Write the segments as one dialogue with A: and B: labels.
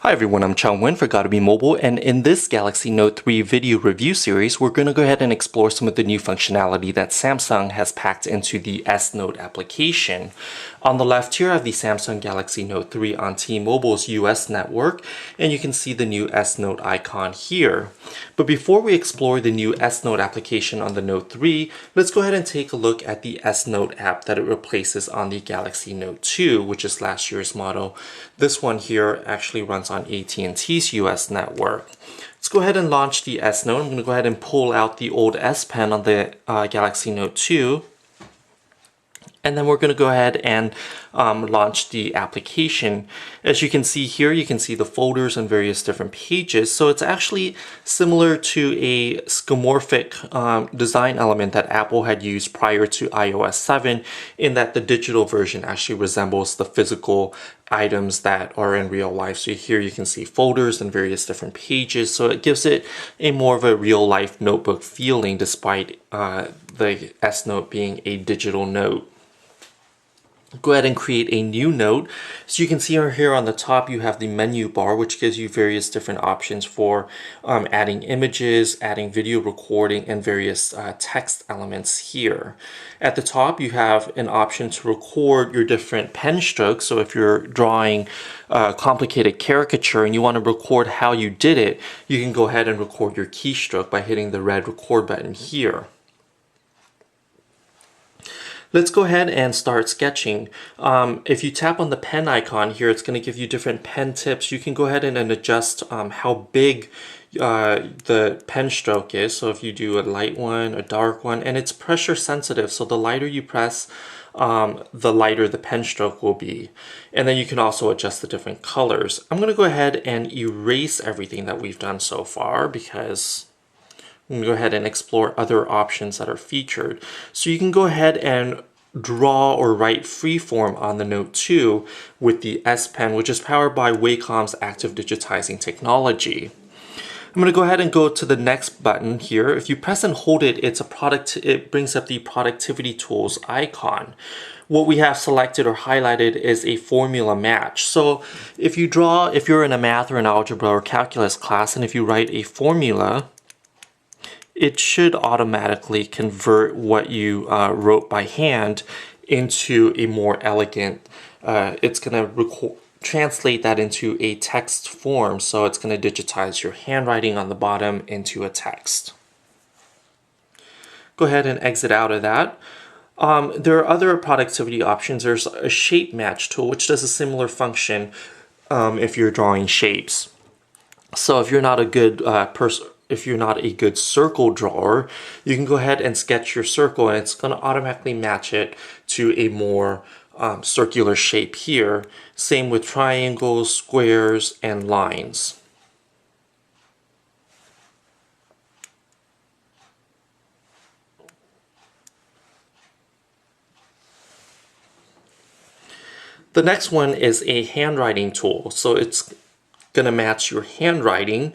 A: Hi everyone, I'm Chang Wen for Gotta Be Mobile, and in this Galaxy Note 3 video review series, we're going to go ahead and explore some of the new functionality that Samsung has packed into the S Note application. On the left here, I have the Samsung Galaxy Note 3 on T-Mobile's US network, and you can see the new S Note icon here. But before we explore the new S Note application on the Note 3, let's go ahead and take a look at the S Note app that it replaces on the Galaxy Note 2, which is last year's model. This one here actually runs on AT&T's US network. Let's go ahead and launch the S Note. I'm going to go ahead and pull out the old S Pen on the Galaxy Note 2. And then we're going to go ahead and launch the application. As you can see here, you can see the folders and various different pages. So it's actually similar to a skeuomorphic design element that Apple had used prior to iOS 7, in that the digital version actually resembles the physical items that are in real life. So here you can see folders and various different pages. So it gives it a more of a real life notebook feeling, despite the S Note being a digital note. Go ahead and create a new note. So you can see here on the top you have the menu bar, which gives you various different options for adding images, adding video recording, and various text elements here. At the top you have an option to record your different pen strokes. So if you're drawing a complicated caricature and you want to record how you did it, you can go ahead and record your keystroke by hitting the red record button here. Let's go ahead and start sketching. If you tap on the pen icon here, it's going to give you different pen tips. You can go ahead and adjust how big the pen stroke is. So if you do a light one, a dark one, and it's pressure sensitive. So the lighter you press, the lighter the pen stroke will be. And then you can also adjust the different colors. I'm going to go ahead and erase everything that we've done so far, because I'm going to go ahead and explore other options that are featured. So you can go ahead and draw or write freeform on the Note 2 with the S Pen, which is powered by Wacom's active digitizing technology. I'm going to go ahead and go to the next button here. If you press and hold it, it brings up the productivity tools icon. What we have selected or highlighted is a formula match. So if you're in a math or an algebra or calculus class, and if you write a formula, it should automatically convert what you wrote by hand into a more elegant, it's going to translate that into a text form. So it's going to digitize your handwriting on the bottom into a text. Go ahead and exit out of that. There are other productivity options. There's a shape match tool, which does a similar function if you're drawing shapes. So if you're not a good if you're not a good circle drawer, you can go ahead and sketch your circle, and it's going to automatically match it to a more circular shape here. Same with triangles, squares, and lines. The next one is a handwriting tool. So it's going to match your handwriting,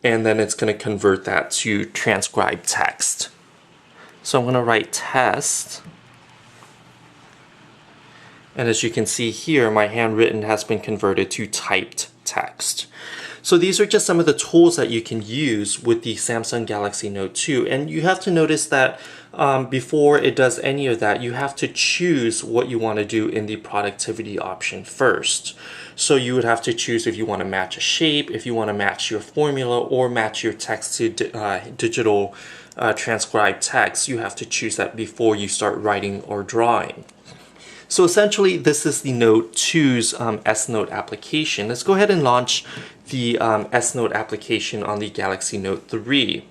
A: and then it's going to convert that to transcribed text. So I'm going to write test. And as you can see here, my handwritten has been converted to typed text. So these are just some of the tools that you can use with the Samsung Galaxy Note 2. And you have to notice that before it does any of that, you have to choose what you want to do in the productivity option first. So you would have to choose if you want to match a shape, if you want to match your formula, or match your text to digital transcribed text. You have to choose that before you start writing or drawing. So essentially, this is the Note 2's S Note application. Let's go ahead and launch the S Note application on the Galaxy Note 3.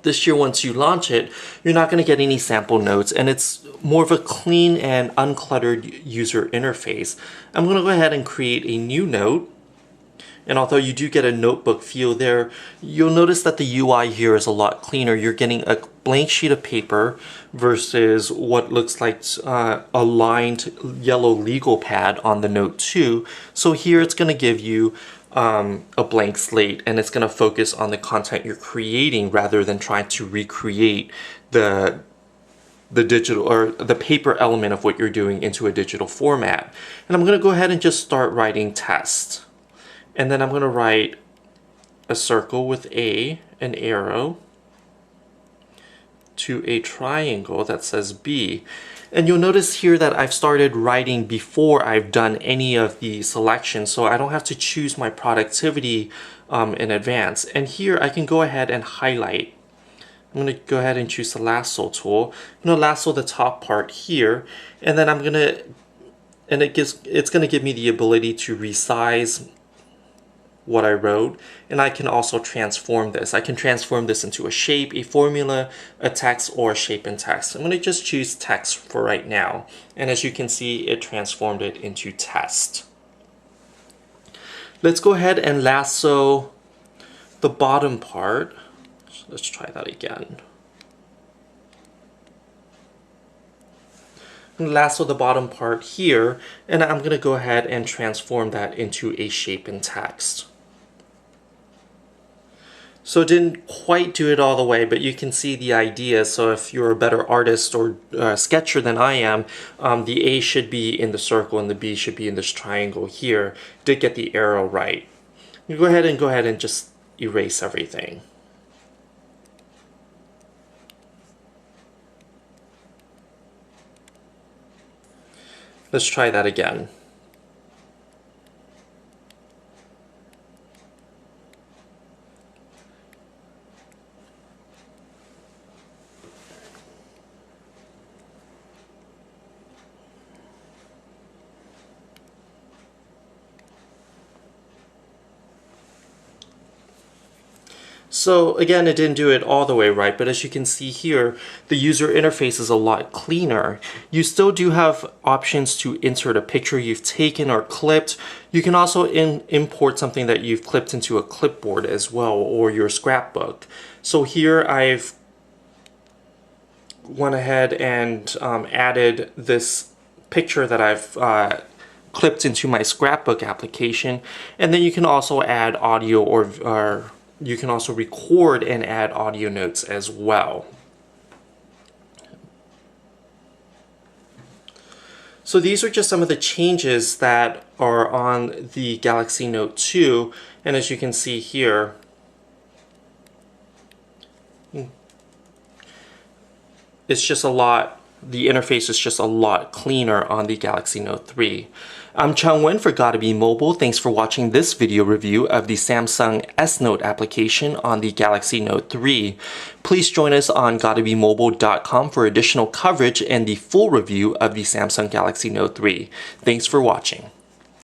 A: This year, once you launch it, you're not going to get any sample notes, and it's more of a clean and uncluttered user interface. I'm going to go ahead and create a new note. And although you do get a notebook feel there, you'll notice that the UI here is a lot cleaner. You're getting a blank sheet of paper versus what looks like a lined yellow legal pad on the Note 2. So here it's going to give you a blank slate, and it's going to focus on the content you're creating rather than trying to recreate the digital or the paper element of what you're doing into a digital format. And I'm going to go ahead and just start writing test. And then I'm going to write a circle with an arrow, to a triangle that says B. And you'll notice here that I've started writing before I've done any of the selections, so I don't have to choose my productivity in advance. And here I can go ahead and highlight. I'm going to go ahead and choose the lasso tool. I'm going to lasso the top part here, and then it's going to give me the ability to resize what I wrote, and I can also transform this. I can transform this into a shape, a formula, a text, or a shape in text. I'm going to just choose text for right now, and as you can see, it transformed it into test. Let's go ahead and lasso the bottom part. Let's try that again. I'm going to lasso the bottom part here, and I'm going to go ahead and transform that into a shape in text. So it didn't quite do it all the way, but you can see the idea. So if you're a better artist or sketcher than I am, the A should be in the circle and the B should be in this triangle here. Did get the arrow right. You go ahead and just erase everything. Let's try that again. So again, it didn't do it all the way right, but as you can see here, the user interface is a lot cleaner. You still do have options to insert a picture you've taken or clipped. You can also import something that you've clipped into a clipboard as well, or your scrapbook. So here I've went ahead and added this picture that I've clipped into my scrapbook application, and then you can also add audio or you can also record and add audio notes as well. So these are just some of the changes that are on the Galaxy Note 2, and as you can see here, it's just a lot, the interface is just a lot cleaner on the Galaxy Note 3. I'm Chung-Wen for Gotta Be Mobile. Thanks for watching this video review of the Samsung S Note application on the Galaxy Note 3. Please join us on gottabemobile.com for additional coverage and the full review of the Samsung Galaxy Note 3. Thanks for watching.